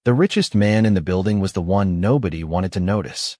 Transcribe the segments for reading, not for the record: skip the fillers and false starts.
The richest man in the building was the one nobody wanted to notice.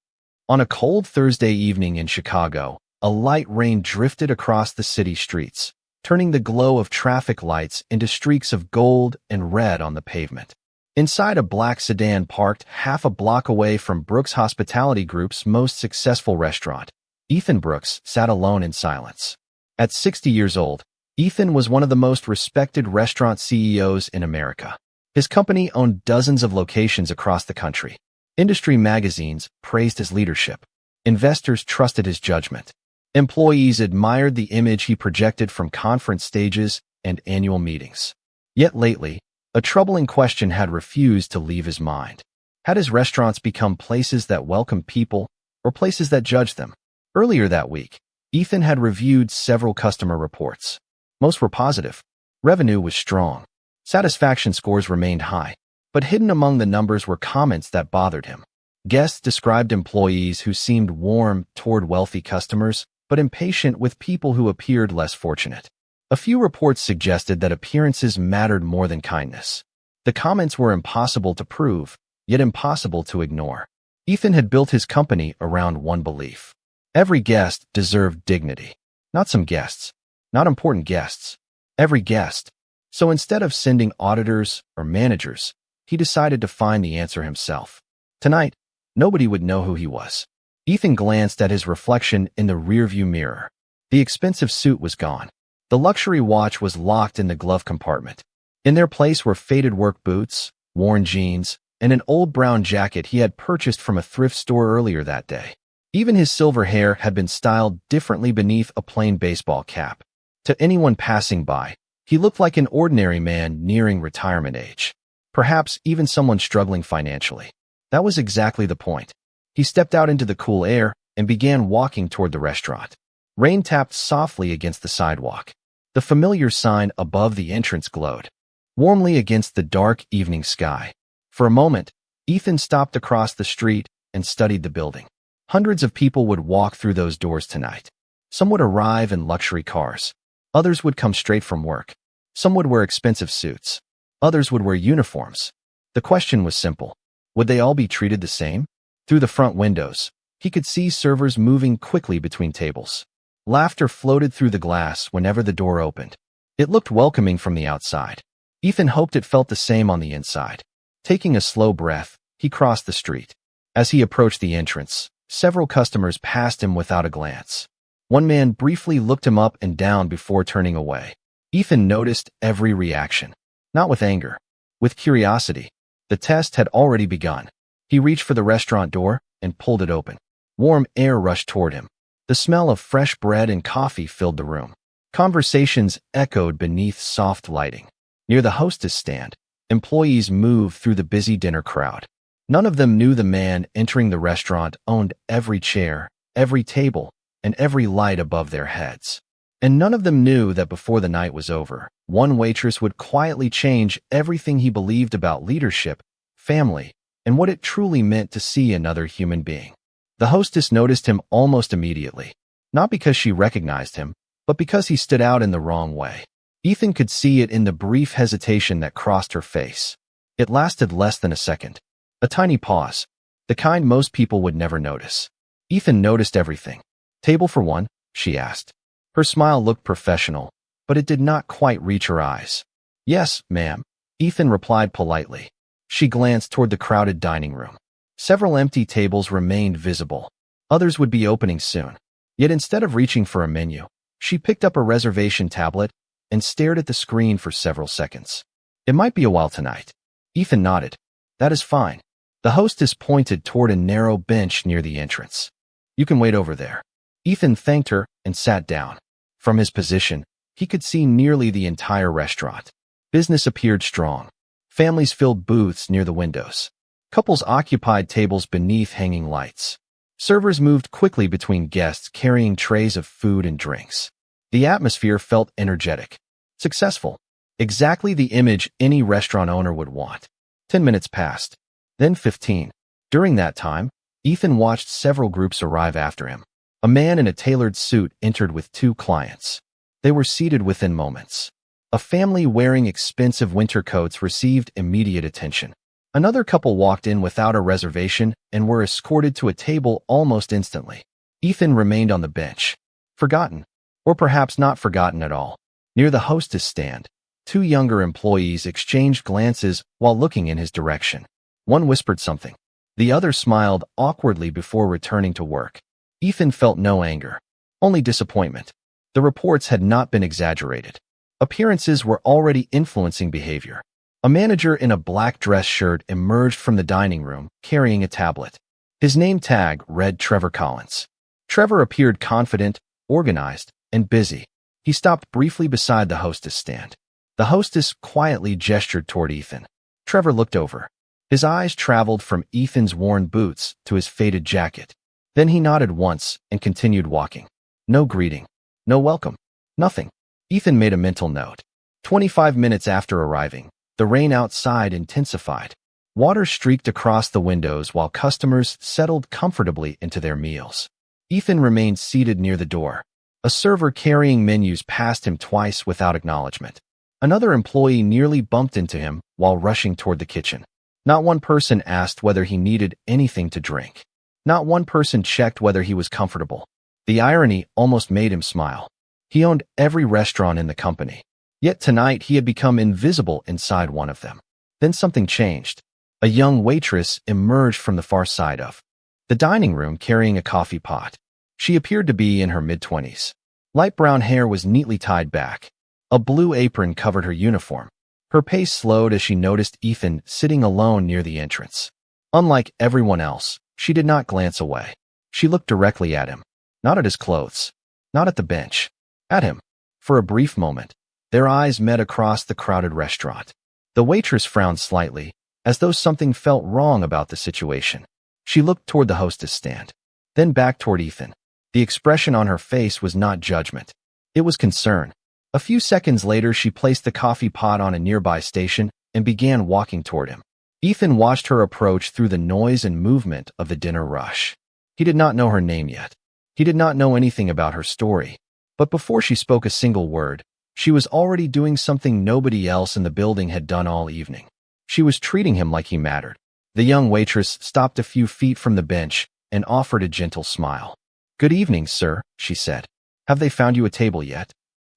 On a cold Thursday evening in Chicago, a light rain drifted across the city streets, turning the glow of traffic lights into streaks of gold and red on the pavement. Inside a black sedan parked half a block away from Brooks Hospitality Group's most successful restaurant, Ethan Brooks sat alone in silence. At 60 years old, Ethan was one of the most respected restaurant CEOs in America. His company owned dozens of locations across the country. Industry magazines praised his leadership. Investors trusted his judgment. Employees admired the image he projected from conference stages and annual meetings. Yet lately, a troubling question had refused to leave his mind. Had his restaurants become places that welcomed people or places that judged them? Earlier that week, Ethan had reviewed several customer reports. Most were positive. Revenue was strong. Satisfaction scores remained high, but hidden among the numbers were comments that bothered him. Guests described employees who seemed warm toward wealthy customers, but impatient with people who appeared less fortunate. A few reports suggested that appearances mattered more than kindness. The comments were impossible to prove, yet impossible to ignore. Ethan had built his company around one belief. Every guest deserved dignity. Not some guests. Not important guests. Every guest. So instead of sending auditors or managers, he decided to find the answer himself. Tonight, nobody would know who he was. Ethan glanced at his reflection in the rearview mirror. The expensive suit was gone. The luxury watch was locked in the glove compartment. In their place were faded work boots, worn jeans, and an old brown jacket he had purchased from a thrift store earlier that day. Even his silver hair had been styled differently beneath a plain baseball cap. To anyone passing by, he looked like an ordinary man nearing retirement age. Perhaps even someone struggling financially. That was exactly the point. He stepped out into the cool air and began walking toward the restaurant. Rain tapped softly against the sidewalk. The familiar sign above the entrance glowed warmly against the dark evening sky. For a moment, Ethan stopped across the street and studied the building. Hundreds of people would walk through those doors tonight. Some would arrive in luxury cars. Others would come straight from work. Some would wear expensive suits. Others would wear uniforms. The question was simple. Would they all be treated the same? Through the front windows, he could see servers moving quickly between tables. Laughter floated through the glass whenever the door opened. It looked welcoming from the outside. Ethan hoped it felt the same on the inside. Taking a slow breath, he crossed the street. As he approached the entrance, several customers passed him without a glance. One man briefly looked him up and down before turning away. Ethan noticed every reaction. Not with anger, with curiosity. The test had already begun. He reached for the restaurant door and pulled it open. Warm air rushed toward him. The smell of fresh bread and coffee filled the room. Conversations echoed beneath soft lighting. Near the hostess stand, employees moved through the busy dinner crowd. None of them knew the man entering the restaurant owned every chair, every table, and every light above their heads. And none of them knew that before the night was over, one waitress would quietly change everything he believed about leadership, family, and what it truly meant to see another human being. The hostess noticed him almost immediately, not because she recognized him, but because he stood out in the wrong way. Ethan could see it in the brief hesitation that crossed her face. It lasted less than a second. A tiny pause, the kind most people would never notice. Ethan noticed everything. "Table for one?" she asked. Her smile looked professional, but it did not quite reach her eyes. "Yes, ma'am," Ethan replied politely. She glanced toward the crowded dining room. Several empty tables remained visible. Others would be opening soon. Yet instead of reaching for a menu, she picked up a reservation tablet and stared at the screen for several seconds. "It might be a while tonight." Ethan nodded. "That is fine." The hostess pointed toward a narrow bench near the entrance. "You can wait over there." Ethan thanked her and sat down. From his position, he could see nearly the entire restaurant. Business appeared strong. Families filled booths near the windows. Couples occupied tables beneath hanging lights. Servers moved quickly between guests carrying trays of food and drinks. The atmosphere felt energetic. Successful. Exactly the image any restaurant owner would want. 10 minutes passed. Then 15. During that time, Ethan watched several groups arrive after him. A man in a tailored suit entered with 2 clients. They were seated within moments. A family wearing expensive winter coats received immediate attention. Another couple walked in without a reservation and were escorted to a table almost instantly. Ethan remained on the bench, forgotten, or perhaps not forgotten at all. Near the hostess stand, two younger employees exchanged glances while looking in his direction. One whispered something. The other smiled awkwardly before returning to work. Ethan felt no anger, only disappointment. The reports had not been exaggerated. Appearances were already influencing behavior. A manager in a black dress shirt emerged from the dining room, carrying a tablet. His name tag read Trevor Collins. Trevor appeared confident, organized, and busy. He stopped briefly beside the hostess stand. The hostess quietly gestured toward Ethan. Trevor looked over. His eyes traveled from Ethan's worn boots to his faded jacket. Then he nodded once and continued walking. No greeting. No welcome. Nothing. Ethan made a mental note. 25 minutes after arriving, the rain outside intensified. Water streaked across the windows while customers settled comfortably into their meals. Ethan remained seated near the door. A server carrying menus passed him twice without acknowledgement. Another employee nearly bumped into him while rushing toward the kitchen. Not one person asked whether he needed anything to drink. Not one person checked whether he was comfortable. The irony almost made him smile. He owned every restaurant in the company. Yet tonight he had become invisible inside one of them. Then something changed. A young waitress emerged from the far side of the dining room carrying a coffee pot. She appeared to be in her mid-20s. Light brown hair was neatly tied back. A blue apron covered her uniform. Her pace slowed as she noticed Ethan sitting alone near the entrance. Unlike everyone else, she did not glance away. She looked directly at him. Not at his clothes. Not at the bench. At him. For a brief moment, their eyes met across the crowded restaurant. The waitress frowned slightly, as though something felt wrong about the situation. She looked toward the hostess stand, then back toward Ethan. The expression on her face was not judgment. It was concern. A few seconds later, she placed the coffee pot on a nearby station and began walking toward him. Ethan watched her approach through the noise and movement of the dinner rush. He did not know her name yet. He did not know anything about her story. But before she spoke a single word, she was already doing something nobody else in the building had done all evening. She was treating him like he mattered. The young waitress stopped a few feet from the bench and offered a gentle smile. "Good evening, sir," she said. "Have they found you a table yet?"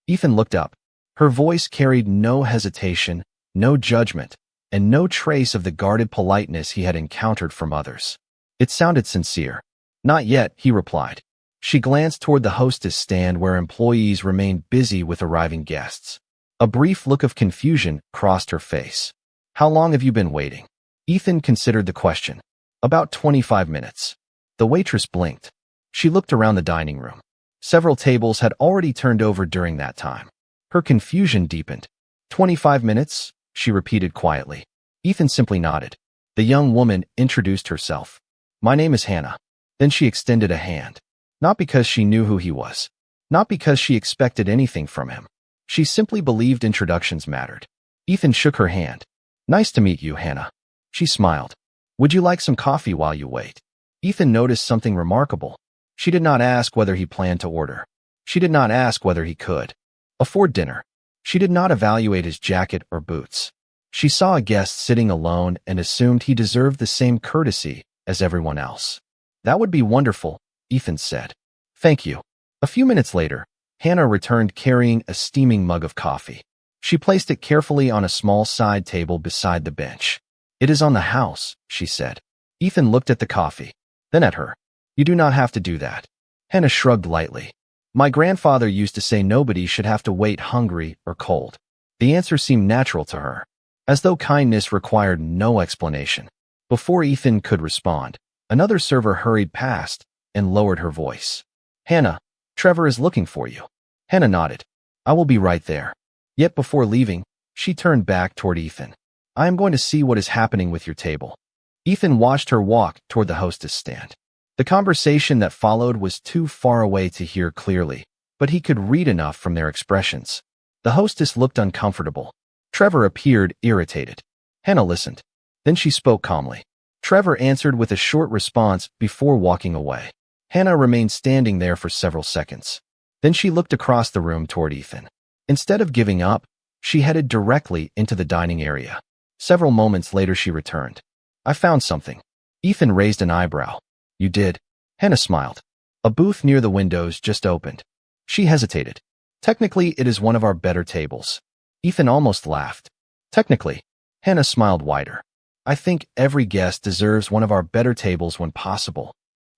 Ethan looked up. Her voice carried no hesitation, no judgment, and no trace of the guarded politeness he had encountered from others. It sounded sincere. "Not yet," he replied. She glanced toward the hostess stand where employees remained busy with arriving guests. A brief look of confusion crossed her face. "How long have you been waiting?" Ethan considered the question. "About 25 minutes. The waitress blinked. She looked around the dining room. Several tables had already turned over during that time. Her confusion deepened. 25 minutes, she repeated quietly. Ethan simply nodded. The young woman introduced herself. "My name is Hannah." Then she extended a hand. Not because she knew who he was. Not because she expected anything from him. She simply believed introductions mattered. Ethan shook her hand. "Nice to meet you, Hannah." She smiled. "Would you like some coffee while you wait?" Ethan noticed something remarkable. She did not ask whether he planned to order. She did not ask whether he could afford dinner. She did not evaluate his jacket or boots. She saw a guest sitting alone and assumed he deserved the same courtesy as everyone else. "That would be wonderful," Ethan said. "Thank you." A few minutes later, Hannah returned carrying a steaming mug of coffee. She placed it carefully on a small side table beside the bench. "It is on the house," she said. Ethan looked at the coffee, then at her. "You do not have to do that." Hannah shrugged lightly. "My grandfather used to say nobody should have to wait hungry or cold." The answer seemed natural to her, as though kindness required no explanation. Before Ethan could respond, another server hurried past and lowered her voice. "Hannah, Trevor is looking for you." Hannah nodded. "I will be right there." Yet before leaving, she turned back toward Ethan. "I am going to see what is happening with your table." Ethan watched her walk toward the hostess stand. The conversation that followed was too far away to hear clearly, but he could read enough from their expressions. The hostess looked uncomfortable. Trevor appeared irritated. Hannah listened. Then she spoke calmly. Trevor answered with a short response before walking away. Hannah remained standing there for several seconds. Then she looked across the room toward Ethan. Instead of giving up, she headed directly into the dining area. Several moments later she returned. I found something. Ethan raised an eyebrow. You did? Hannah smiled. A booth near the windows just opened. She hesitated. Technically, it is one of our better tables. Ethan almost laughed. Technically. Hannah smiled wider. I think every guest deserves one of our better tables when possible.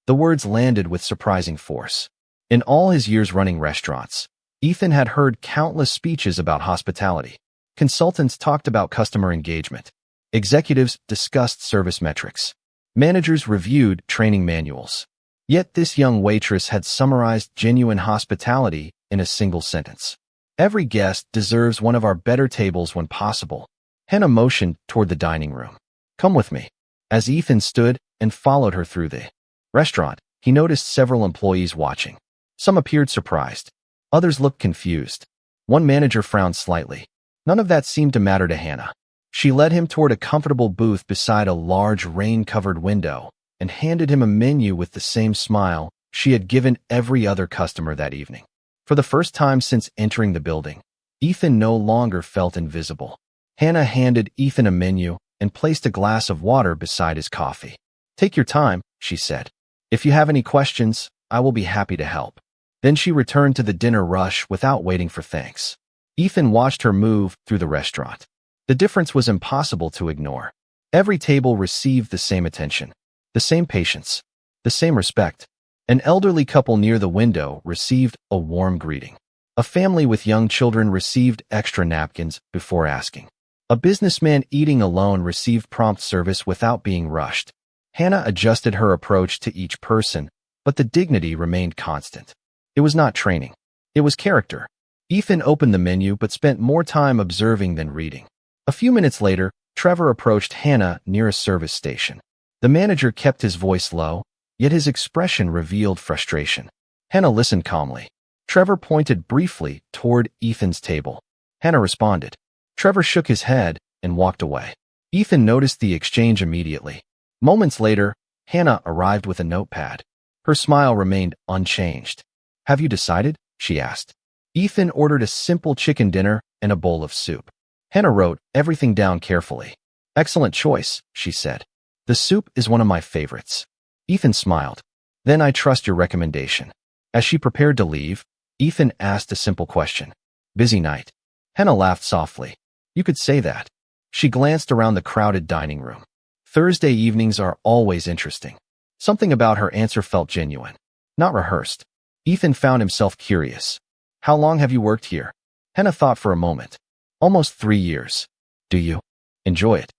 The words landed with surprising force. In all his years running restaurants, Ethan had heard countless speeches about hospitality. Consultants talked about customer engagement. Executives discussed service metrics. Managers reviewed training manuals. Yet this young waitress had summarized genuine hospitality in a single sentence. Every guest deserves one of our better tables when possible. Hannah motioned toward the dining room. Come with me. As Ethan stood and followed her through the restaurant, he noticed several employees watching. Some appeared surprised. Others looked confused. One manager frowned slightly. None of that seemed to matter to Hannah. She led him toward a comfortable booth beside a large rain-covered window and handed him a menu with the same smile she had given every other customer that evening. For the first time since entering the building, Ethan no longer felt invisible. Hannah handed Ethan a menu and placed a glass of water beside his coffee. Take your time, she said. If you have any questions, I will be happy to help. Then she returned to the dinner rush without waiting for thanks. Ethan watched her move through the restaurant. The difference was impossible to ignore. Every table received the same attention, the same patience, the same respect. An elderly couple near the window received a warm greeting. A family with young children received extra napkins before asking. A businessman eating alone received prompt service without being rushed. Hannah adjusted her approach to each person, but the dignity remained constant. It was not training. It was character. Ethan opened the menu but spent more time observing than reading. A few minutes later, Trevor approached Hannah near a service station. The manager kept his voice low, yet his expression revealed frustration. Hannah listened calmly. Trevor pointed briefly toward Ethan's table. Hannah responded. Trevor shook his head and walked away. Ethan noticed the exchange immediately. Moments later, Hannah arrived with a notepad. Her smile remained unchanged. Have you decided? She asked. Ethan ordered a simple chicken dinner and a bowl of soup. Hannah wrote everything down carefully. Excellent choice, she said. The soup is one of my favorites. Ethan smiled. Then I trust your recommendation. As she prepared to leave, Ethan asked a simple question. Busy night. Hannah laughed softly. You could say that. She glanced around the crowded dining room. Thursday evenings are always interesting. Something about her answer felt genuine, not rehearsed. Ethan found himself curious. How long have you worked here? Hannah thought for a moment. Almost 3 years. Do you enjoy it?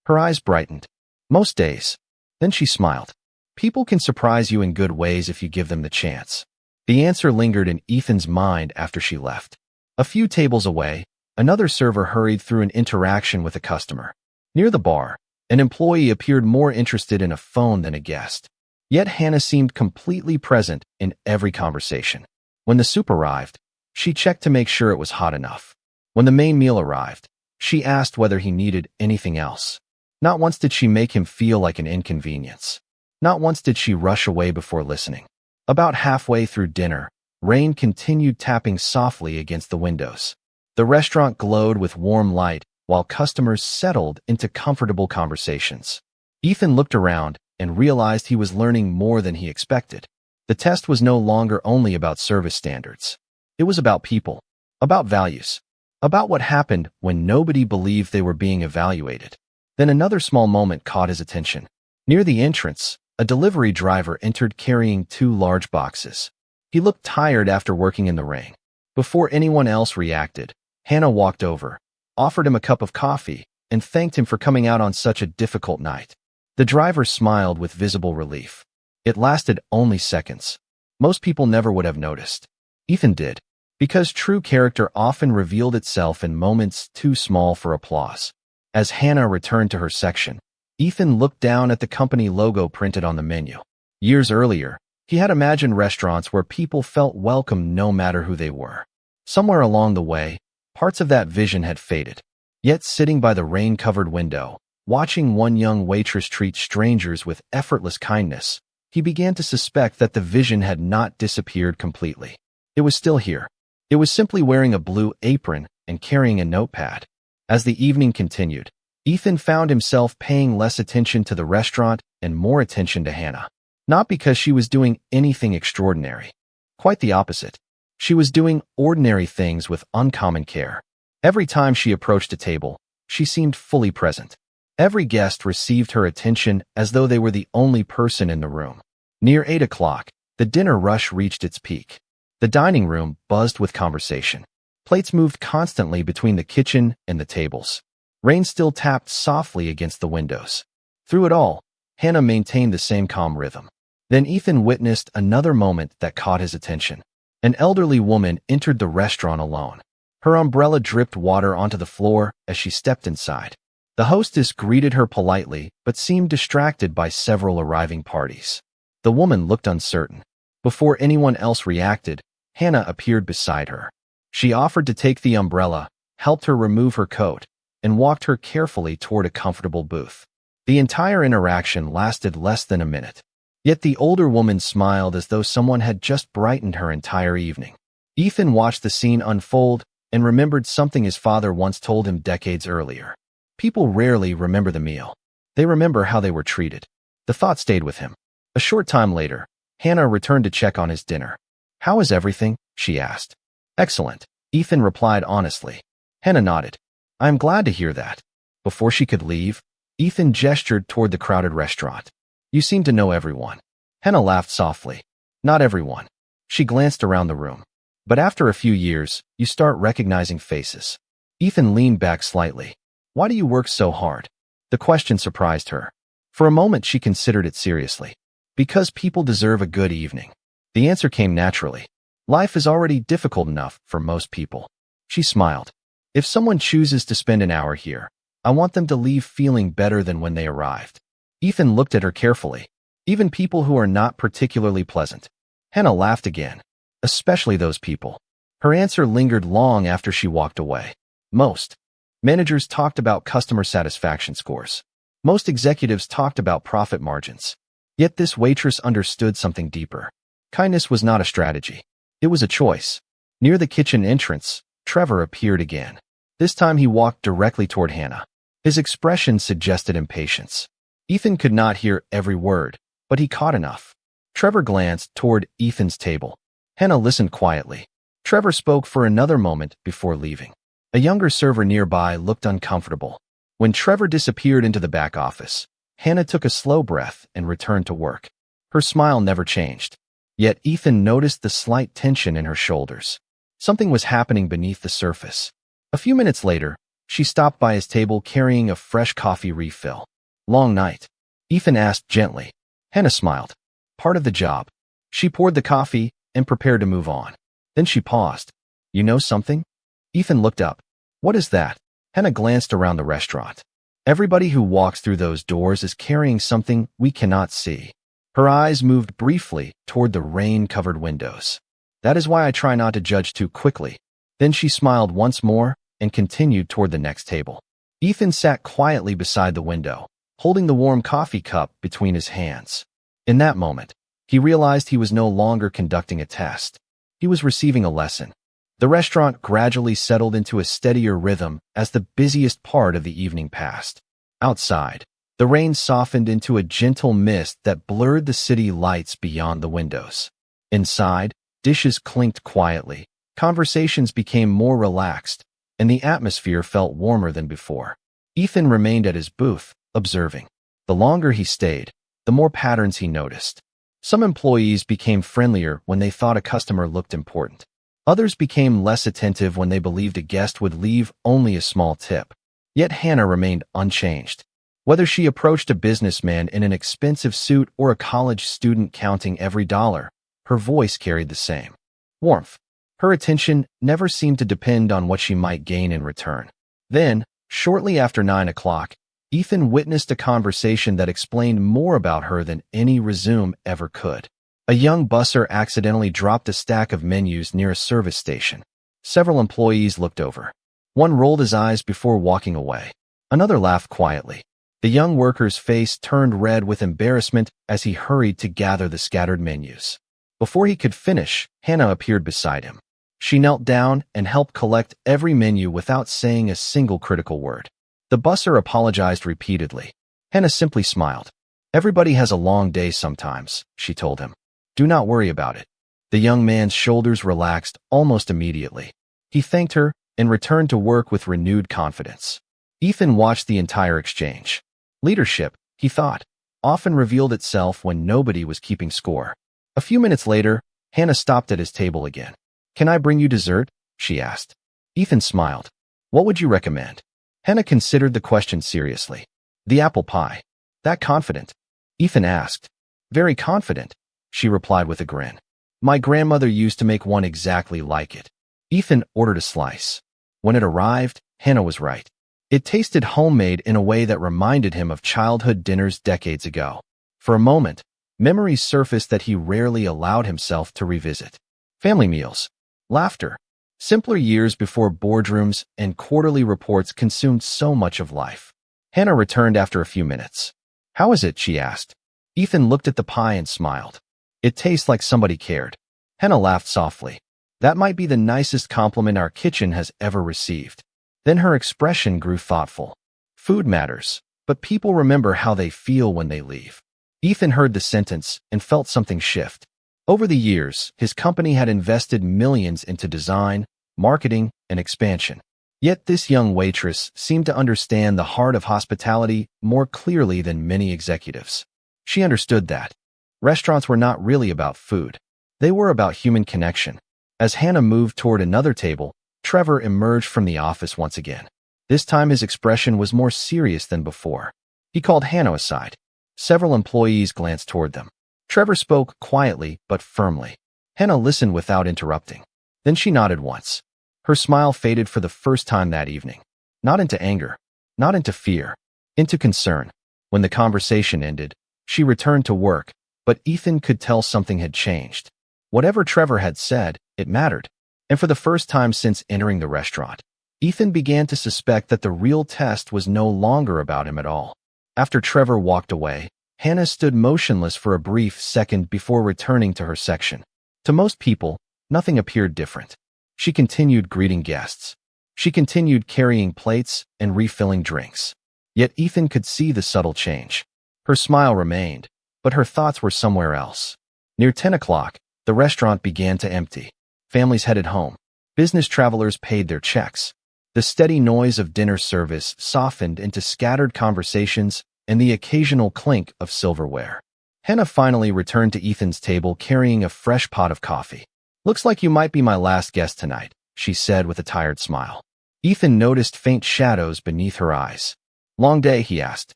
Her eyes brightened. Most days. Then she smiled. People can surprise you in good ways if you give them the chance. The answer lingered in Ethan's mind after she left. A few tables away, another server hurried through an interaction with a customer. Near the bar, an employee appeared more interested in a phone than a guest. Yet Hannah seemed completely present in every conversation. When the soup arrived, she checked to make sure it was hot enough. When the main meal arrived, she asked whether he needed anything else. Not once did she make him feel like an inconvenience. Not once did she rush away before listening. About halfway through dinner, rain continued tapping softly against the windows. The restaurant glowed with warm light while customers settled into comfortable conversations. Ethan looked around and realized he was learning more than he expected. The test was no longer only about service standards. It was about people, about values, about what happened when nobody believed they were being evaluated. Then another small moment caught his attention. Near the entrance, a delivery driver entered carrying 2 large boxes. He looked tired after working in the rain. Before anyone else reacted, Hannah walked over, offered him a cup of coffee, and thanked him for coming out on such a difficult night. The driver smiled with visible relief. It lasted only seconds. Most people never would have noticed. Ethan did, because true character often revealed itself in moments too small for applause. As Hannah returned to her section, Ethan looked down at the company logo printed on the menu. Years earlier, he had imagined restaurants where people felt welcome no matter who they were. Somewhere along the way, parts of that vision had faded. Yet sitting by the rain-covered window, watching one young waitress treat strangers with effortless kindness, he began to suspect that the vision had not disappeared completely. It was still here. It was simply wearing a blue apron and carrying a notepad. As the evening continued, Ethan found himself paying less attention to the restaurant and more attention to Hannah. Not because she was doing anything extraordinary. Quite the opposite. She was doing ordinary things with uncommon care. Every time she approached a table, she seemed fully present. Every guest received her attention as though they were the only person in the room. Near 8 o'clock, the dinner rush reached its peak. The dining room buzzed with conversation. Plates moved constantly between the kitchen and the tables. Rain still tapped softly against the windows. Through it all, Hannah maintained the same calm rhythm. Then Ethan witnessed another moment that caught his attention. An elderly woman entered the restaurant alone. Her umbrella dripped water onto the floor as she stepped inside. The hostess greeted her politely but seemed distracted by several arriving parties. The woman looked uncertain. Before anyone else reacted, Hannah appeared beside her. She offered to take the umbrella, helped her remove her coat, and walked her carefully toward a comfortable booth. The entire interaction lasted less than a minute. Yet the older woman smiled as though someone had just brightened her entire evening. Ethan watched the scene unfold and remembered something his father once told him decades earlier. People rarely remember the meal. They remember how they were treated. The thought stayed with him. A short time later, Hannah returned to check on his dinner. "How is everything?" she asked. "Excellent," Ethan replied honestly. Hannah nodded. "I am glad to hear that." Before she could leave, Ethan gestured toward the crowded restaurant. "You seem to know everyone." Hannah laughed softly. "Not everyone." She glanced around the room. "But after a few years, you start recognizing faces." Ethan leaned back slightly. "Why do you work so hard?" The question surprised her. For a moment she considered it seriously. "Because people deserve a good evening." The answer came naturally. "Life is already difficult enough for most people." She smiled. "If someone chooses to spend an hour here, I want them to leave feeling better than when they arrived." Ethan looked at her carefully. "Even people who are not particularly pleasant." Hannah laughed again. "Especially those people." Her answer lingered long after she walked away. Most managers talked about customer satisfaction scores. Most executives talked about profit margins. Yet this waitress understood something deeper. Kindness was not a strategy. It was a choice. Near the kitchen entrance, Trevor appeared again. This time he walked directly toward Hannah. His expression suggested impatience. Ethan could not hear every word, but he caught enough. Trevor glanced toward Ethan's table. Hannah listened quietly. Trevor spoke for another moment before leaving. A younger server nearby looked uncomfortable. When Trevor disappeared into the back office, Hannah took a slow breath and returned to work. Her smile never changed. Yet Ethan noticed the slight tension in her shoulders. Something was happening beneath the surface. A few minutes later, she stopped by his table carrying a fresh coffee refill. "Long night?" Ethan asked gently. Hannah smiled. "Part of the job." She poured the coffee and prepared to move on. Then she paused. "You know something?" Ethan looked up. "What is that?" Hannah glanced around the restaurant. "Everybody who walks through those doors is carrying something we cannot see." Her eyes moved briefly toward the rain-covered windows. "That is why I try not to judge too quickly." Then she smiled once more and continued toward the next table. Ethan sat quietly beside the window, holding the warm coffee cup between his hands. In that moment, he realized he was no longer conducting a test. He was receiving a lesson. The restaurant gradually settled into a steadier rhythm as the busiest part of the evening passed. Outside, the rain softened into a gentle mist that blurred the city lights beyond the windows. Inside, dishes clinked quietly, conversations became more relaxed, and the atmosphere felt warmer than before. Ethan remained at his booth, observing. The longer he stayed, the more patterns he noticed. Some employees became friendlier when they thought a customer looked important. Others became less attentive when they believed a guest would leave only a small tip. Yet Hannah remained unchanged. Whether she approached a businessman in an expensive suit or a college student counting every dollar, her voice carried the same warmth. Her attention never seemed to depend on what she might gain in return. Then, shortly after 9 o'clock, Ethan witnessed a conversation that explained more about her than any resume ever could. A young busser accidentally dropped a stack of menus near a service station. Several employees looked over. One rolled his eyes before walking away. Another laughed quietly. The young worker's face turned red with embarrassment as he hurried to gather the scattered menus. Before he could finish, Hannah appeared beside him. She knelt down and helped collect every menu without saying a single critical word. The busser apologized repeatedly. Hannah simply smiled. Everybody has a long day sometimes, she told him. Do not worry about it. The young man's shoulders relaxed almost immediately. He thanked her and returned to work with renewed confidence. Ethan watched the entire exchange. Leadership, he thought, often revealed itself when nobody was keeping score. A few minutes later, Hannah stopped at his table again. Can I bring you dessert? She asked. Ethan smiled. What would you recommend? Hannah considered the question seriously. The apple pie. That confident? Ethan asked. Very confident, she replied with a grin. My grandmother used to make one exactly like it. Ethan ordered a slice. When it arrived, Hannah was right. It tasted homemade in a way that reminded him of childhood dinners decades ago. For a moment, memories surfaced that he rarely allowed himself to revisit. Family meals, laughter, simpler years before boardrooms and quarterly reports consumed so much of life. Hannah returned after a few minutes. How is it? She asked. Ethan looked at the pie and smiled. It tastes like somebody cared. Hannah laughed softly. That might be the nicest compliment our kitchen has ever received. Then her expression grew thoughtful. Food matters, but people remember how they feel when they leave. Ethan heard the sentence and felt something shift. Over the years, his company had invested millions into design, marketing, and expansion. Yet this young waitress seemed to understand the heart of hospitality more clearly than many executives. She understood that restaurants were not really about food. They were about human connection. As Hannah moved toward another table, Trevor emerged from the office once again. This time his expression was more serious than before. He called Hannah aside. Several employees glanced toward them. Trevor spoke quietly but firmly. Hannah listened without interrupting. Then she nodded once. Her smile faded for the first time that evening. Not into anger, not into fear, into concern. When the conversation ended, she returned to work, but Ethan could tell something had changed. Whatever Trevor had said, it mattered. And for the first time since entering the restaurant, Ethan began to suspect that the real test was no longer about him at all. After Trevor walked away, Hannah stood motionless for a brief second before returning to her section. To most people, nothing appeared different. She continued greeting guests. She continued carrying plates and refilling drinks. Yet Ethan could see the subtle change. Her smile remained, but her thoughts were somewhere else. Near 10 o'clock, the restaurant began to empty. Families headed home. Business travelers paid their checks. The steady noise of dinner service softened into scattered conversations and the occasional clink of silverware. Hannah finally returned to Ethan's table carrying a fresh pot of coffee. Looks like you might be my last guest tonight, she said with a tired smile. Ethan noticed faint shadows beneath her eyes. Long day, he asked.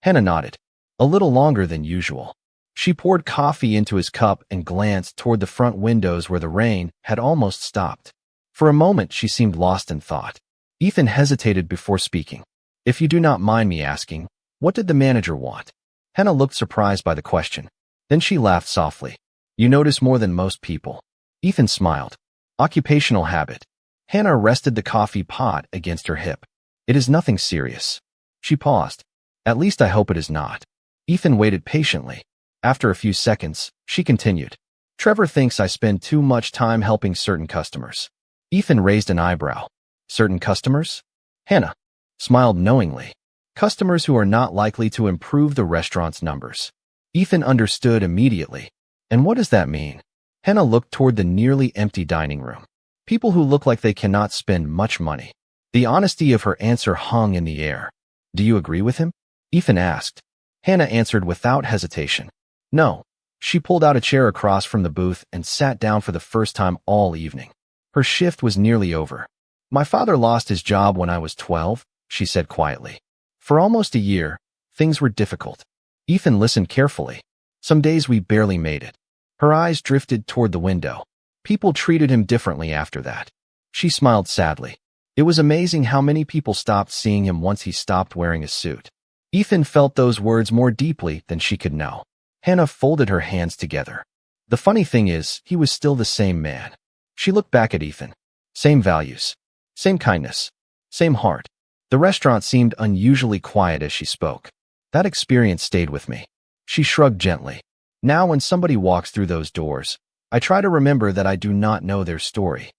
Hannah nodded. A little longer than usual. She poured coffee into his cup and glanced toward the front windows where the rain had almost stopped. For a moment, she seemed lost in thought. Ethan hesitated before speaking. If you do not mind me asking, what did the manager want? Hannah looked surprised by the question. Then she laughed softly. You notice more than most people. Ethan smiled. Occupational habit. Hannah rested the coffee pot against her hip. It is nothing serious. She paused. At least I hope it is not. Ethan waited patiently. After a few seconds, she continued. Trevor thinks I spend too much time helping certain customers. Ethan raised an eyebrow. Certain customers? Hannah smiled knowingly. Customers who are not likely to improve the restaurant's numbers. Ethan understood immediately. And what does that mean? Hannah looked toward the nearly empty dining room. People who look like they cannot spend much money. The honesty of her answer hung in the air. Do you agree with him? Ethan asked. Hannah answered without hesitation. No. She pulled out a chair across from the booth and sat down for the first time all evening. Her shift was nearly over. My father lost his job when I was 12, she said quietly. For almost a year, things were difficult. Ethan listened carefully. Some days we barely made it. Her eyes drifted toward the window. People treated him differently after that. She smiled sadly. It was amazing how many people stopped seeing him once he stopped wearing a suit. Ethan felt those words more deeply than she could know. Hannah folded her hands together. The funny thing is, he was still the same man. She looked back at Ethan. Same values. Same kindness. Same heart. The restaurant seemed unusually quiet as she spoke. That experience stayed with me. She shrugged gently. Now when somebody walks through those doors, I try to remember that I do not know their story.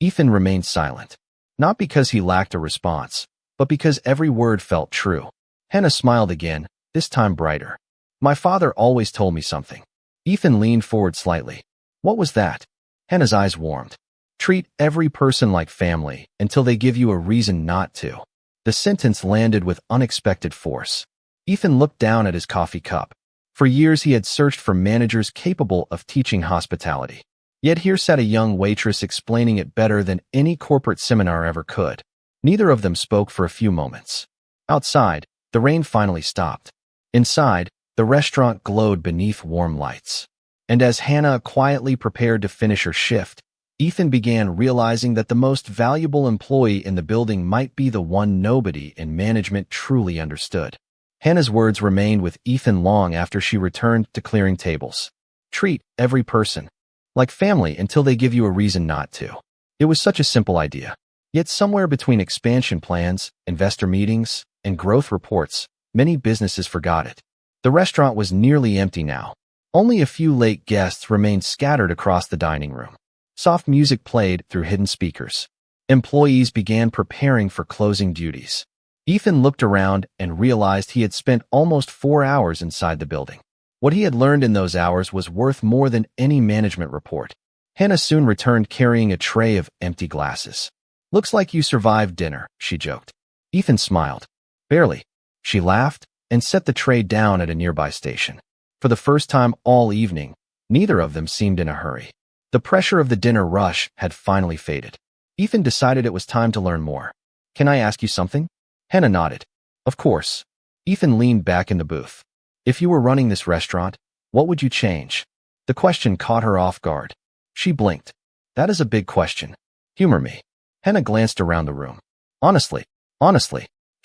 Ethan remained silent. Not because he lacked a response, but because every word felt true. Hannah smiled again, this time brighter. My father always told me something. Ethan leaned forward slightly. What was that? Hannah's eyes warmed. Treat every person like family until they give you a reason not to. The sentence landed with unexpected force. Ethan looked down at his coffee cup. For years he had searched for managers capable of teaching hospitality. Yet here sat a young waitress explaining it better than any corporate seminar ever could. Neither of them spoke for a few moments. Outside, the rain finally stopped. Inside, the restaurant glowed beneath warm lights. And as Hannah quietly prepared to finish her shift, Ethan began realizing that the most valuable employee in the building might be the one nobody in management truly understood. Hannah's words remained with Ethan long after she returned to clearing tables. Treat every person like family until they give you a reason not to. It was such a simple idea. Yet somewhere between expansion plans, investor meetings, and growth reports, many businesses forgot it. The restaurant was nearly empty now. Only a few late guests remained scattered across the dining room. Soft music played through hidden speakers. Employees began preparing for closing duties. Ethan looked around and realized he had spent almost 4 hours inside the building. What he had learned in those hours was worth more than any management report. Hannah soon returned carrying a tray of empty glasses. Looks like you survived dinner, she joked. Ethan smiled. Barely. She laughed and set the tray down at a nearby station. For the first time all evening, neither of them seemed in a hurry. The pressure of the dinner rush had finally faded. Ethan decided it was time to learn more. Can I ask you something? Hannah nodded. Of course. Ethan leaned back in the booth. If you were running this restaurant, what would you change? The question caught her off guard. She blinked. That is a big question. Humor me. Hannah glanced around the room. Honestly.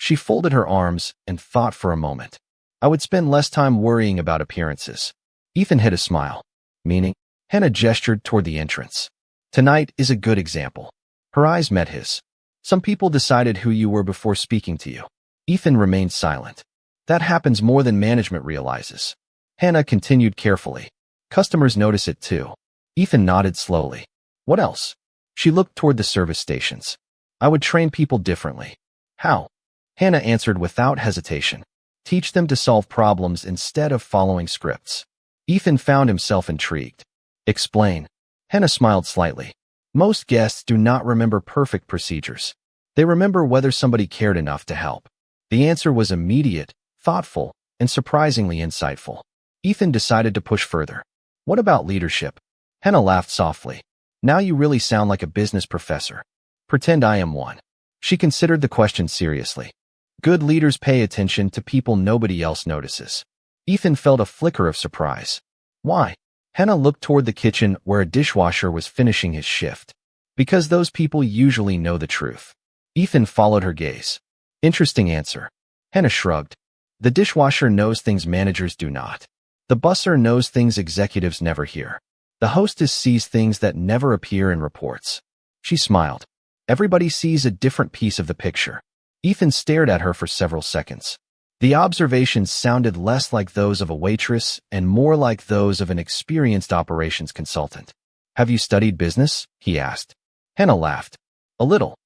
She folded her arms and thought for a moment. I would spend less time worrying about appearances. Ethan hid a smile. Meaning? Hannah gestured toward the entrance. Tonight is a good example. Her eyes met his. Some people decided who you were before speaking to you. Ethan remained silent. That happens more than management realizes. Hannah continued carefully. Customers notice it too. Ethan nodded slowly. What else? She looked toward the service stations. I would train people differently. How? Hannah answered without hesitation. Teach them to solve problems instead of following scripts. Ethan found himself intrigued. Explain. Hannah smiled slightly. Most guests do not remember perfect procedures. They remember whether somebody cared enough to help. The answer was immediate, thoughtful, and surprisingly insightful. Ethan decided to push further. What about leadership? Hannah laughed softly. Now you really sound like a business professor. Pretend I am one. She considered the question seriously. Good leaders pay attention to people nobody else notices. Ethan felt a flicker of surprise. Why? Hannah looked toward the kitchen where a dishwasher was finishing his shift. Because those people usually know the truth. Ethan followed her gaze. Interesting answer. Hannah shrugged. The dishwasher knows things managers do not. The busser knows things executives never hear. The hostess sees things that never appear in reports. She smiled. Everybody sees a different piece of the picture. Ethan stared at her for several seconds. The observations sounded less like those of a waitress and more like those of an experienced operations consultant. Have you studied business? He asked. Hannah laughed. A little.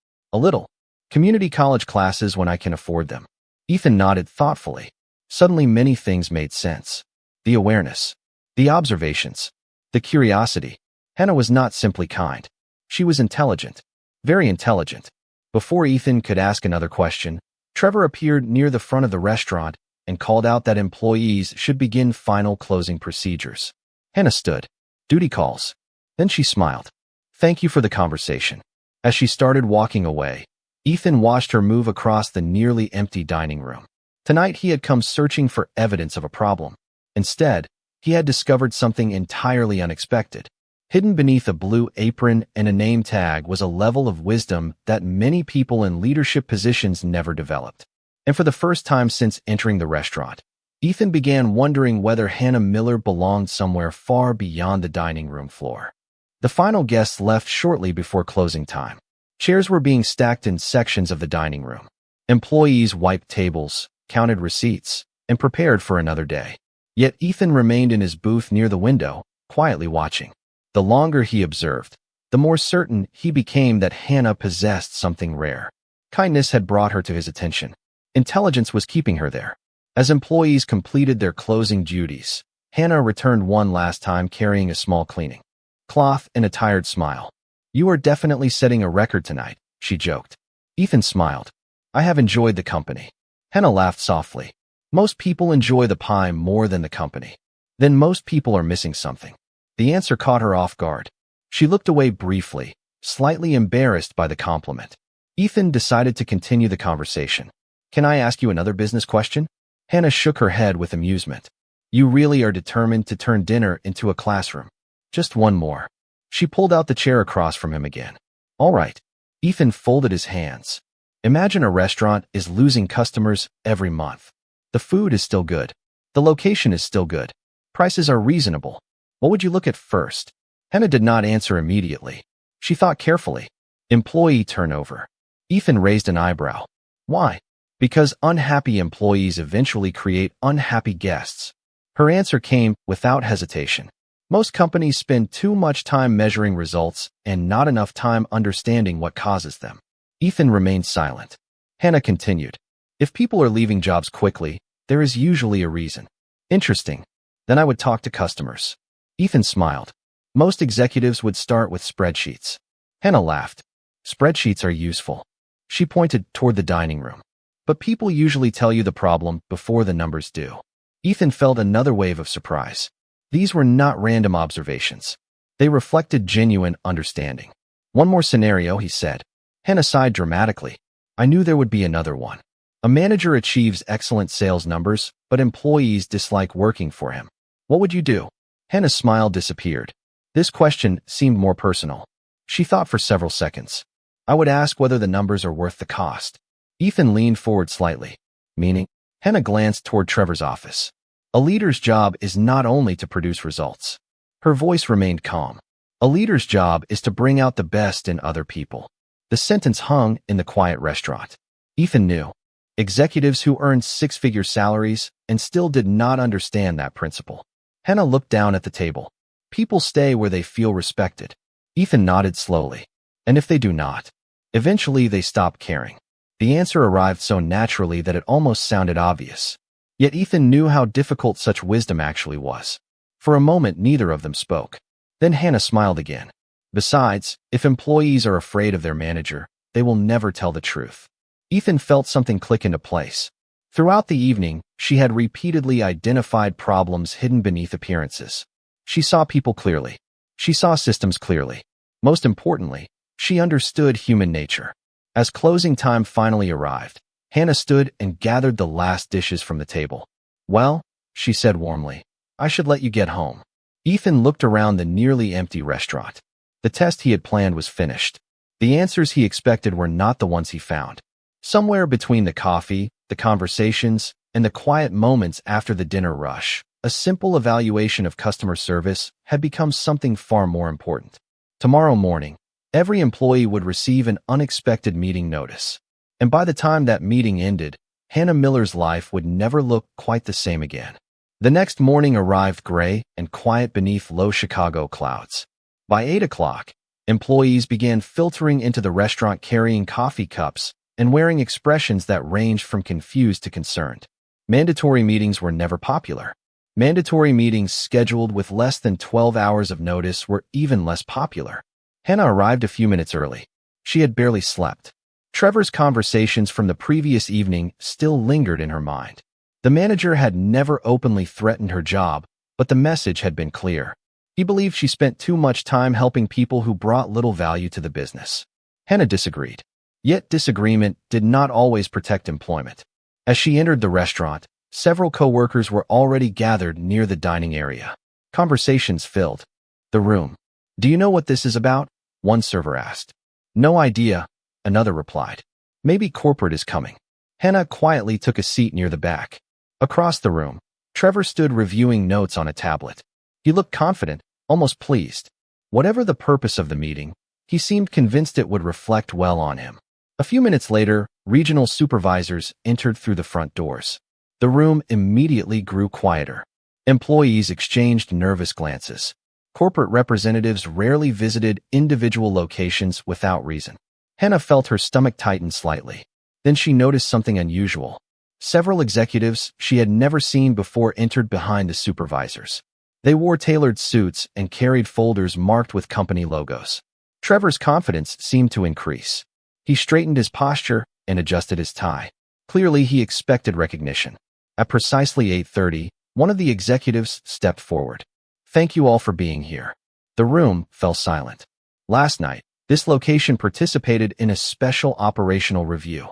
Community college classes when I can afford them. Ethan nodded thoughtfully. Suddenly many things made sense. The awareness. The observations. The curiosity. Hannah was not simply kind. She was intelligent. Very intelligent. Before Ethan could ask another question, Trevor appeared near the front of the restaurant and called out that employees should begin final closing procedures. Hannah stood. Duty calls. Then she smiled. Thank you for the conversation. As she started walking away, Ethan watched her move across the nearly empty dining room. Tonight he had come searching for evidence of a problem. Instead, he had discovered something entirely unexpected. Hidden beneath a blue apron and a name tag was a level of wisdom that many people in leadership positions never developed. And for the first time since entering the restaurant, Ethan began wondering whether Hannah Miller belonged somewhere far beyond the dining room floor. The final guests left shortly before closing time. Chairs were being stacked in sections of the dining room. Employees wiped tables, counted receipts, and prepared for another day. Yet Ethan remained in his booth near the window, quietly watching. The longer he observed, the more certain he became that Hannah possessed something rare. Kindness had brought her to his attention. Intelligence was keeping her there. As employees completed their closing duties, Hannah returned one last time carrying a small cleaning cloth and a tired smile. "You are definitely setting a record tonight," she joked. Ethan smiled. "I have enjoyed the company." Hannah laughed softly. "Most people enjoy the pie more than the company. Then most people are missing something." The answer caught her off guard. She looked away briefly, slightly embarrassed by the compliment. Ethan decided to continue the conversation. "Can I ask you another business question?" Hannah shook her head with amusement. "You really are determined to turn dinner into a classroom." "Just one more." She pulled out the chair across from him again. "All right." Ethan folded his hands. "Imagine a restaurant is losing customers every month. The food is still good. The location is still good. Prices are reasonable. What would you look at first?" Hannah did not answer immediately. She thought carefully. "Employee turnover." Ethan raised an eyebrow. "Why?" "Because unhappy employees eventually create unhappy guests." Her answer came without hesitation. Most companies spend too much time measuring results and not enough time understanding what causes them. Ethan remained silent. Hannah continued. "If people are leaving jobs quickly, there is usually a reason." "Interesting. Then I would talk to customers." Ethan smiled. "Most executives would start with spreadsheets." Hannah laughed. "Spreadsheets are useful." She pointed toward the dining room. "But people usually tell you the problem before the numbers do." Ethan felt another wave of surprise. These were not random observations. They reflected genuine understanding. "One more scenario," he said. Hannah sighed dramatically. "I knew there would be another one. A manager achieves excellent sales numbers, but employees dislike working for him. What would you do?" Hannah's smile disappeared. This question seemed more personal. She thought for several seconds. "I would ask whether the numbers are worth the cost." Ethan leaned forward slightly. "Meaning?" Hannah glanced toward Trevor's office. "A leader's job is not only to produce results." Her voice remained calm. "A leader's job is to bring out the best in other people." The sentence hung in the quiet restaurant. Ethan knew. Executives who earned six-figure salaries and still did not understand that principle. Hannah looked down at the table. People stay where they feel respected. Ethan nodded slowly. And if they do not, eventually they stop caring. The answer arrived so naturally that it almost sounded obvious. Yet Ethan knew how difficult such wisdom actually was. For a moment, neither of them spoke. Then Hannah smiled again. "Besides, if employees are afraid of their manager, they will never tell the truth." Ethan felt something click into place. Throughout the evening, she had repeatedly identified problems hidden beneath appearances. She saw people clearly. She saw systems clearly. Most importantly, she understood human nature. As closing time finally arrived, Hannah stood and gathered the last dishes from the table. "Well," she said warmly, "I should let you get home." Ethan looked around the nearly empty restaurant. The test he had planned was finished. The answers he expected were not the ones he found. Somewhere between the coffee, the conversations, and the quiet moments after the dinner rush, a simple evaluation of customer service had become something far more important. Tomorrow morning, every employee would receive an unexpected meeting notice. And by the time that meeting ended, Hannah Miller's life would never look quite the same again. The next morning arrived gray and quiet beneath low Chicago clouds. By 8 o'clock, employees began filtering into the restaurant carrying coffee cups and wearing expressions that ranged from confused to concerned. Mandatory meetings were never popular. Mandatory meetings scheduled with less than 12 hours of notice were even less popular. Hannah arrived a few minutes early. She had barely slept. Trevor's conversations from the previous evening still lingered in her mind. The manager had never openly threatened her job, but the message had been clear. He believed she spent too much time helping people who brought little value to the business. Hannah disagreed. Yet disagreement did not always protect employment. As she entered the restaurant, several co-workers were already gathered near the dining area. Conversations filled the room. "Do you know what this is about?" one server asked. "No idea," another replied. "Maybe corporate is coming." Hannah quietly took a seat near the back. Across the room, Trevor stood reviewing notes on a tablet. He looked confident, almost pleased. Whatever the purpose of the meeting, he seemed convinced it would reflect well on him. A few minutes later, regional supervisors entered through the front doors. The room immediately grew quieter. Employees exchanged nervous glances. Corporate representatives rarely visited individual locations without reason. Hannah felt her stomach tighten slightly. Then she noticed something unusual. Several executives she had never seen before entered behind the supervisors. They wore tailored suits and carried folders marked with company logos. Trevor's confidence seemed to increase. He straightened his posture and adjusted his tie. Clearly, he expected recognition. At precisely 8:30, one of the executives stepped forward. "Thank you all for being here." The room fell silent. Last night, this location participated in a special operational review.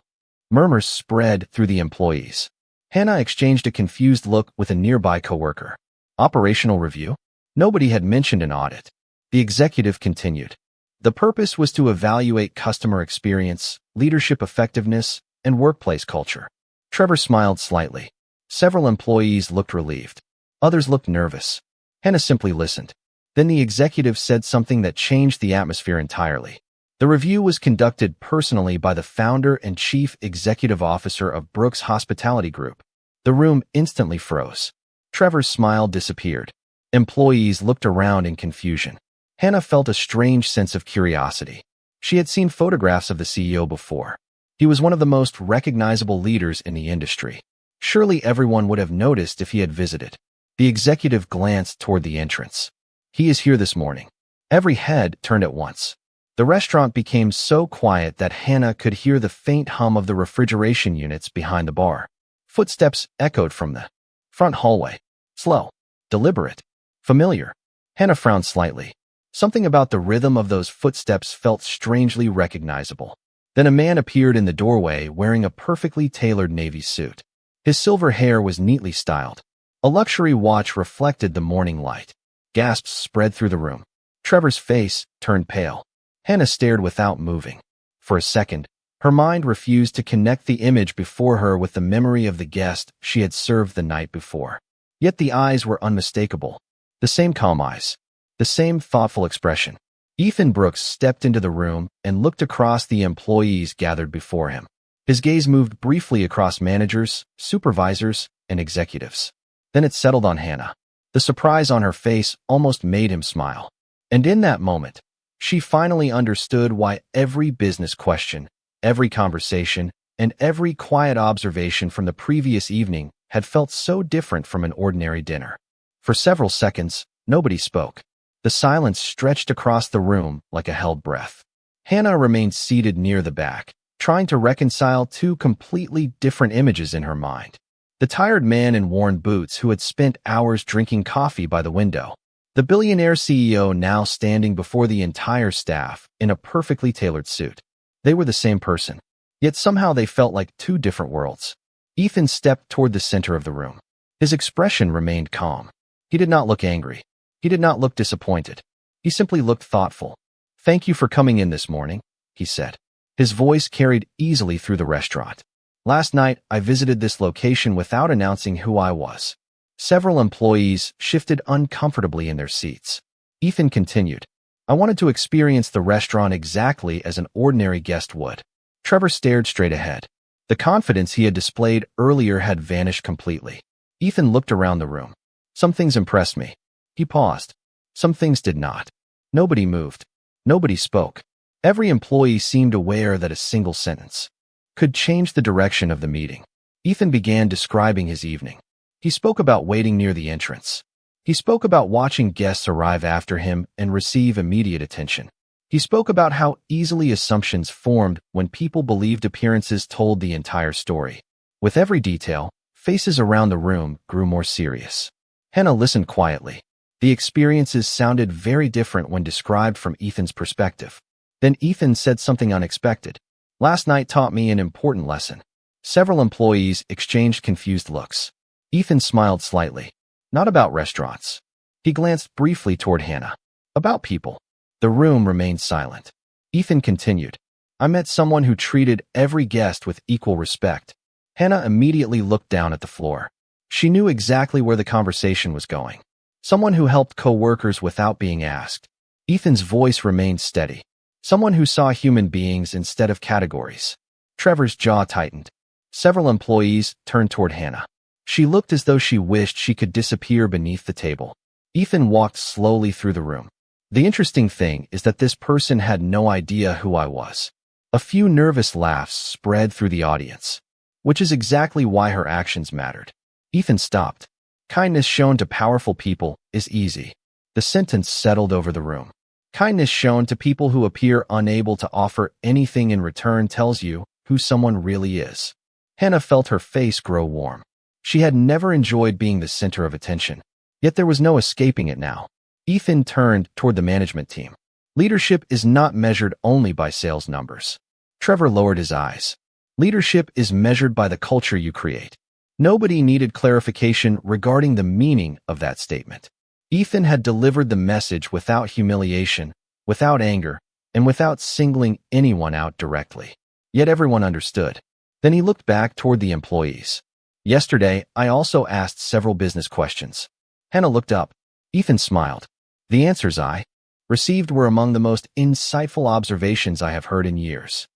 Murmurs spread through the employees. Hannah exchanged a confused look with a nearby coworker. Operational review? Nobody had mentioned an audit. The executive continued. The purpose was to evaluate customer experience, leadership effectiveness, and workplace culture. Trevor smiled slightly. Several employees looked relieved. Others looked nervous. Hannah simply listened. Then the executive said something that changed the atmosphere entirely. The review was conducted personally by the founder and chief executive officer of Brooks Hospitality Group. The room instantly froze. Trevor's smile disappeared. Employees looked around in confusion. Hannah felt a strange sense of curiosity. She had seen photographs of the CEO before. He was one of the most recognizable leaders in the industry. Surely everyone would have noticed if he had visited. The executive glanced toward the entrance. "He is here this morning." Every head turned at once. The restaurant became so quiet that Hannah could hear the faint hum of the refrigeration units behind the bar. Footsteps echoed from the front hallway. Slow, deliberate, familiar. Hannah frowned slightly. Something about the rhythm of those footsteps felt strangely recognizable. Then a man appeared in the doorway wearing a perfectly tailored navy suit. His silver hair was neatly styled. A luxury watch reflected the morning light. Gasps spread through the room. Trevor's face turned pale. Hannah stared without moving. For a second, her mind refused to connect the image before her with the memory of the guest she had served the night before. Yet the eyes were unmistakable. The same calm eyes. The same thoughtful expression. Ethan Brooks stepped into the room and looked across the employees gathered before him. His gaze moved briefly across managers, supervisors, and executives. Then it settled on Hannah. The surprise on her face almost made him smile. And in that moment, she finally understood why every business question, every conversation, and every quiet observation from the previous evening had felt so different from an ordinary dinner. For several seconds, nobody spoke. The silence stretched across the room like a held breath. Hannah remained seated near the back, trying to reconcile two completely different images in her mind. The tired man in worn boots who had spent hours drinking coffee by the window. The billionaire CEO now standing before the entire staff in a perfectly tailored suit. They were the same person, yet somehow they felt like two different worlds. Ethan stepped toward the center of the room. His expression remained calm. He did not look angry. He did not look disappointed. He simply looked thoughtful. "Thank you for coming in this morning," he said. His voice carried easily through the restaurant. "Last night, I visited this location without announcing who I was." Several employees shifted uncomfortably in their seats. Ethan continued, "I wanted to experience the restaurant exactly as an ordinary guest would." Trevor stared straight ahead. The confidence he had displayed earlier had vanished completely. Ethan looked around the room. "Some things impressed me." He paused. Some things did not. Nobody moved. Nobody spoke. Every employee seemed aware that a single sentence could change the direction of the meeting. Ethan began describing his evening. He spoke about waiting near the entrance. He spoke about watching guests arrive after him and receive immediate attention. He spoke about how easily assumptions formed when people believed appearances told the entire story. With every detail, faces around the room grew more serious. Hannah listened quietly. The experiences sounded very different when described from Ethan's perspective. Then Ethan said something unexpected. "Last night taught me an important lesson." Several employees exchanged confused looks. Ethan smiled slightly. "Not about restaurants." He glanced briefly toward Hannah. "About people." The room remained silent. Ethan continued, "I met someone who treated every guest with equal respect." Hannah immediately looked down at the floor. She knew exactly where the conversation was going. Someone who helped co-workers without being asked. Ethan's voice remained steady. Someone who saw human beings instead of categories. Trevor's jaw tightened. Several employees turned toward Hannah. She looked as though she wished she could disappear beneath the table. Ethan walked slowly through the room. "The interesting thing is that this person had no idea who I was." A few nervous laughs spread through the audience, which is exactly why her actions mattered. Ethan stopped. Kindness shown to powerful people is easy. The sentence settled over the room. Kindness shown to people who appear unable to offer anything in return tells you who someone really is. Hannah felt her face grow warm. She had never enjoyed being the center of attention, yet there was no escaping it now. Ethan turned toward the management team. Leadership is not measured only by sales numbers. Trevor lowered his eyes. Leadership is measured by the culture you create. Nobody needed clarification regarding the meaning of that statement. Ethan had delivered the message without humiliation, without anger, and without singling anyone out directly. Yet everyone understood. Then he looked back toward the employees. Yesterday, I also asked several business questions. Hannah looked up. Ethan smiled. The answers I received were among the most insightful observations I have heard in years.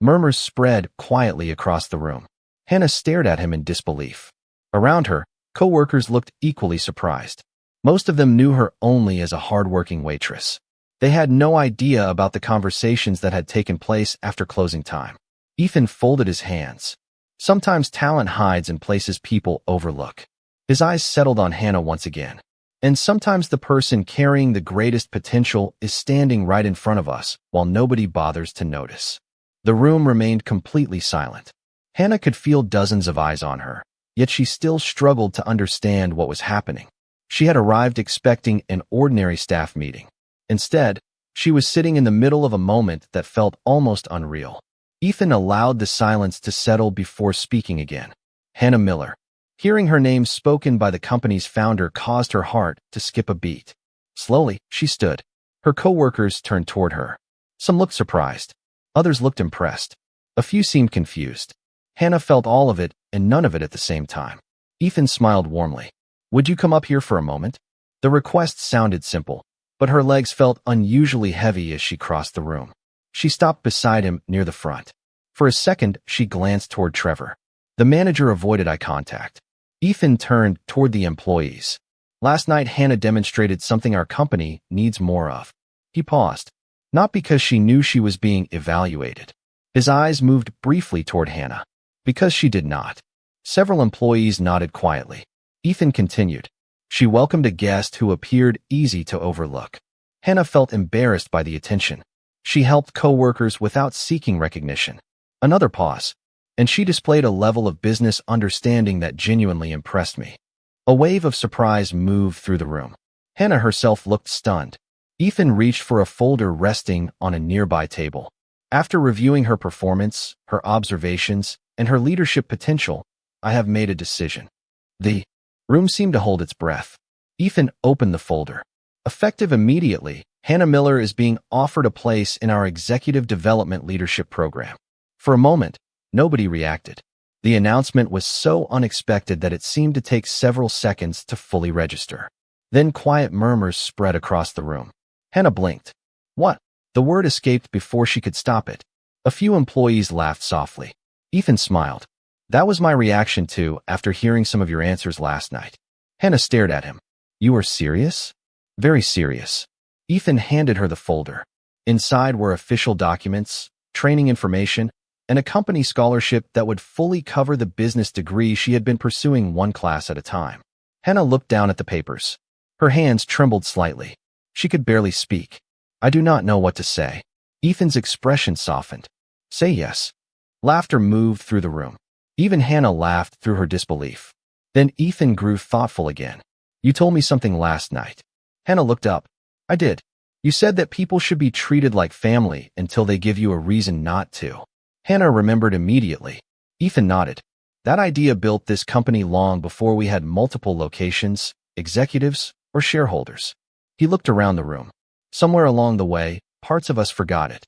Murmurs spread quietly across the room. Hannah stared at him in disbelief. Around her, co-workers looked equally surprised. Most of them knew her only as a hard-working waitress. They had no idea about the conversations that had taken place after closing time. Ethan folded his hands. Sometimes talent hides in places people overlook. His eyes settled on Hannah once again. And sometimes the person carrying the greatest potential is standing right in front of us while nobody bothers to notice. The room remained completely silent. Hannah could feel dozens of eyes on her, yet she still struggled to understand what was happening. She had arrived expecting an ordinary staff meeting. Instead, she was sitting in the middle of a moment that felt almost unreal. Ethan allowed the silence to settle before speaking again. Hannah Miller. Hearing her name spoken by the company's founder caused her heart to skip a beat. Slowly, she stood. Her co-workers turned toward her. Some looked surprised. Others looked impressed. A few seemed confused. Hannah felt all of it and none of it at the same time. Ethan smiled warmly. Would you come up here for a moment? The request sounded simple, but her legs felt unusually heavy as she crossed the room. She stopped beside him near the front. For a second, she glanced toward Trevor. The manager avoided eye contact. Ethan turned toward the employees. Last night, Hannah demonstrated something our company needs more of. He paused, not because she knew she was being evaluated. His eyes moved briefly toward Hannah, because she did not. Several employees nodded quietly. Ethan continued. She welcomed a guest who appeared easy to overlook. Hannah felt embarrassed by the attention. She helped co-workers without seeking recognition. Another pause, and she displayed a level of business understanding that genuinely impressed me. A wave of surprise moved through the room. Hannah herself looked stunned. Ethan reached for a folder resting on a nearby table. After reviewing her performance, her observations, and her leadership potential, I have made a decision. The room seemed to hold its breath. Ethan opened the folder. Effective immediately, Hannah Miller is being offered a place in our Executive Development Leadership Program. For a moment, nobody reacted. The announcement was so unexpected that it seemed to take several seconds to fully register. Then quiet murmurs spread across the room. Hannah blinked. What? The word escaped before she could stop it. A few employees laughed softly. Ethan smiled. That was my reaction too after hearing some of your answers last night. Hannah stared at him. You are serious? Very serious. Ethan handed her the folder. Inside were official documents, training information, and a company scholarship that would fully cover the business degree she had been pursuing one class at a time. Hannah looked down at the papers. Her hands trembled slightly. She could barely speak. I do not know what to say. Ethan's expression softened. Say yes. Laughter moved through the room. Even Hannah laughed through her disbelief. Then Ethan grew thoughtful again. You told me something last night. Hannah looked up. I did. You said that people should be treated like family until they give you a reason not to. Hannah remembered immediately. Ethan nodded. That idea built this company long before we had multiple locations, executives, or shareholders. He looked around the room. Somewhere along the way, parts of us forgot it.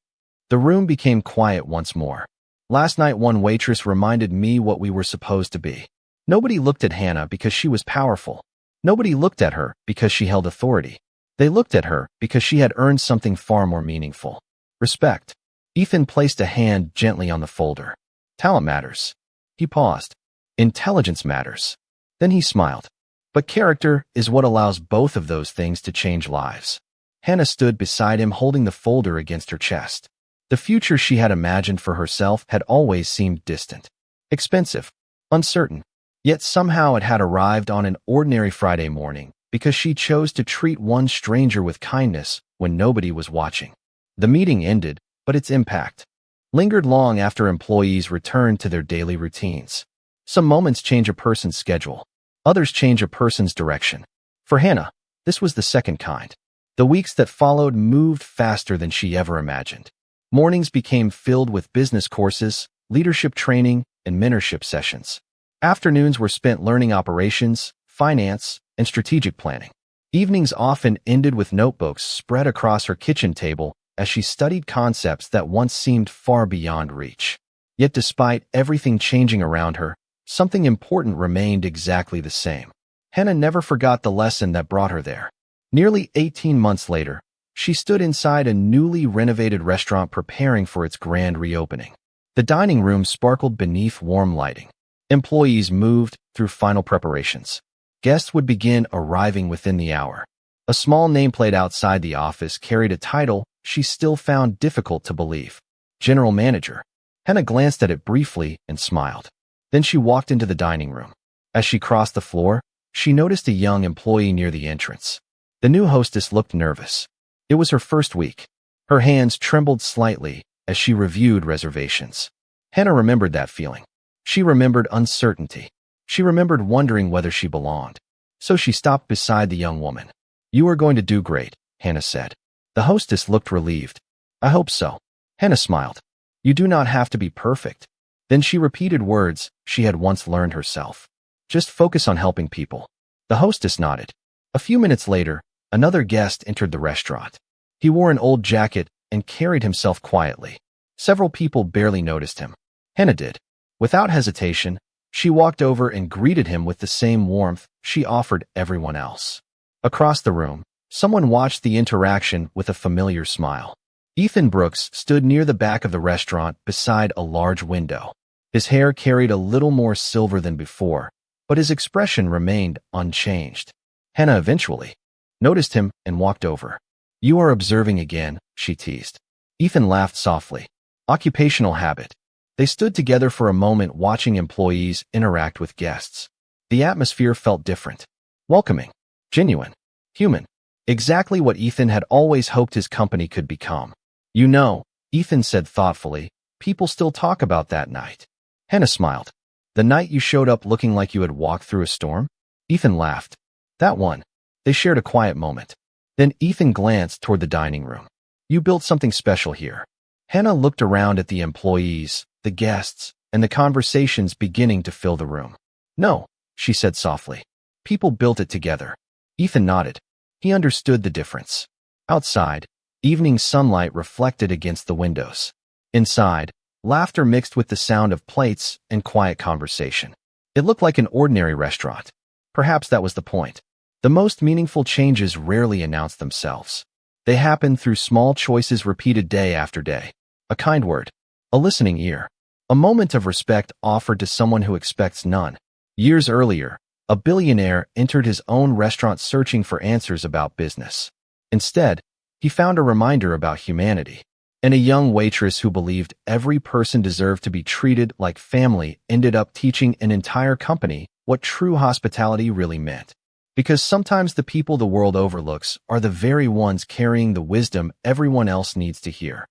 The room became quiet once more. Last night, one waitress reminded me what we were supposed to be. Nobody looked at Hannah because she was powerful. Nobody looked at her because she held authority. They looked at her because she had earned something far more meaningful. Respect. Ethan placed a hand gently on the folder. Talent matters. He paused. Intelligence matters. Then he smiled. But character is what allows both of those things to change lives. Hannah stood beside him holding the folder against her chest. The future she had imagined for herself had always seemed distant, expensive, uncertain. Yet somehow it had arrived on an ordinary Friday morning because she chose to treat one stranger with kindness when nobody was watching. The meeting ended, but its impact lingered long after employees returned to their daily routines. Some moments change a person's schedule. Others change a person's direction. For Hannah, this was the second kind. The weeks that followed moved faster than she ever imagined. Mornings became filled with business courses, leadership training, and mentorship sessions. Afternoons were spent learning operations, finance, and strategic planning. Evenings often ended with notebooks spread across her kitchen table as she studied concepts that once seemed far beyond reach. Yet despite everything changing around her, something important remained exactly the same. Hannah never forgot the lesson that brought her there. Nearly 18 months later, she stood inside a newly renovated restaurant preparing for its grand reopening. The dining room sparkled beneath warm lighting. Employees moved through final preparations. Guests would begin arriving within the hour. A small nameplate outside the office carried a title she still found difficult to believe. General Manager. Hannah glanced at it briefly and smiled. Then she walked into the dining room. As she crossed the floor, she noticed a young employee near the entrance. The new hostess looked nervous. It was her first week. Her hands trembled slightly as she reviewed reservations. Hannah remembered that feeling. She remembered uncertainty. She remembered wondering whether she belonged. So she stopped beside the young woman. "You are going to do great," Hannah said. The hostess looked relieved. "I hope so." Hannah smiled. "You do not have to be perfect." Then she repeated words she had once learned herself. "Just focus on helping people." The hostess nodded. A few minutes later, another guest entered the restaurant. He wore an old jacket and carried himself quietly. Several people barely noticed him. Hannah did. Without hesitation, she walked over and greeted him with the same warmth she offered everyone else. Across the room, someone watched the interaction with a familiar smile. Ethan Brooks stood near the back of the restaurant beside a large window. His hair carried a little more silver than before, but his expression remained unchanged. Hannah eventually noticed him and walked over. "You are observing again," she teased. Ethan laughed softly. Occupational habit. They stood together for a moment watching employees interact with guests. The atmosphere felt different. Welcoming. Genuine. Human. Exactly what Ethan had always hoped his company could become. "You know," Ethan said thoughtfully, "people still talk about that night." Hannah smiled. "The night you showed up looking like you had walked through a storm?" Ethan laughed. "That one." They shared a quiet moment. Then Ethan glanced toward the dining room. "You built something special here." Hannah looked around at the employees, the guests, and the conversations beginning to fill the room. "No," she said softly. "People built it together." Ethan nodded. He understood the difference. Outside, evening sunlight reflected against the windows. Inside, laughter mixed with the sound of plates and quiet conversation. It looked like an ordinary restaurant. Perhaps that was the point. The most meaningful changes rarely announce themselves. They happen through small choices repeated day after day. A kind word, a listening ear, a moment of respect offered to someone who expects none. Years earlier, a billionaire entered his own restaurant searching for answers about business. Instead, he found a reminder about humanity. And a young waitress who believed every person deserved to be treated like family ended up teaching an entire company what true hospitality really meant. Because sometimes the people the world overlooks are the very ones carrying the wisdom everyone else needs to hear.